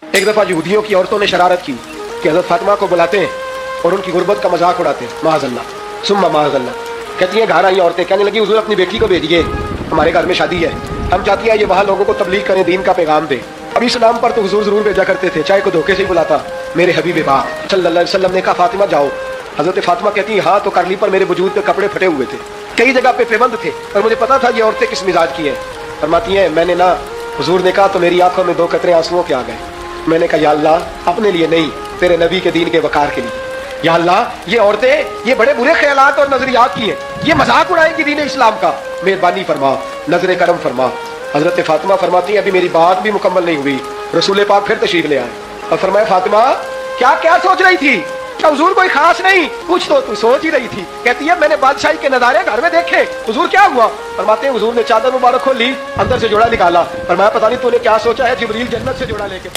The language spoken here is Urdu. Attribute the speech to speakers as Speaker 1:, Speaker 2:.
Speaker 1: ایک دفعہ یہودیوں کی عورتوں نے شرارت کی کہ حضرت فاطمہ کو بلاتے ہیں اور ان کی غربت کا مذاق اڑاتے ہیں، معاذ اللہ ثم معاذ اللہ۔ کہتی ہیں گھر آئی عورتیں، کہنے لگی حضور اپنی بیٹی کو بھیجیے، ہمارے گھر میں شادی ہے، ہم چاہتی ہیں یہ وہاں لوگوں کو تبلیغ کریں، دین کا پیغام دیں۔ اب اسلام پر تو حضور ضرور بھیجا کرتے تھے، چاہے کوئی دھوکے سے ہی بلاتا۔ میرے حبیب پاک صلی اللہ علیہ وسلم نے کہا فاطمہ جاؤ۔ حضرت فاطمہ کہتی ہیں ہاں، تو کرلی پر میرے وجود پہ کپڑے پھٹے ہوئے تھے، کئی جگہ پہ پیوند تھے، اور مجھے پتا تھا یہ عورتیں کس مزاج کی ہیں۔ فرماتی ہیں میں نے نا، حضور نے کہا تو میری آنکھوں میں 2 قطرے آنسوؤں کے آ گئے۔ میں نے کہا یا اللہ اپنے لیے نہیں، تیرے نبی کے دین کے وقار کے لیے۔ یا اللہ یہ عورتیں یہ بڑے برے خیالات اور نظریات کی ہیں، یہ مذاق اڑائیں گی دین اسلام کا، مہربانی فرما، نظر کرم فرما۔ حضرت فاطمہ فرماتی ہیں ابھی میری بات بھی مکمل نہیں ہوئی، رسول پاک پھر تشریف لے آئے اور فرمایا فاطمہ کیا سوچ رہی تھی؟ کیا حضور کوئی خاص نہیں؟ کچھ تو سوچ ہی رہی تھی۔ کہتی ہے میں نے بادشاہی کے نظارے گھر میں دیکھے، حضور کیا ہوا؟ فرماتے ہیں حضور نے چادر مبارک کھولی، اندر سے جوڑا نکالا، فرمایا پتہ نہیں تو نے کیا سوچا ہے، جبریل جنت سے جوڑا لے کے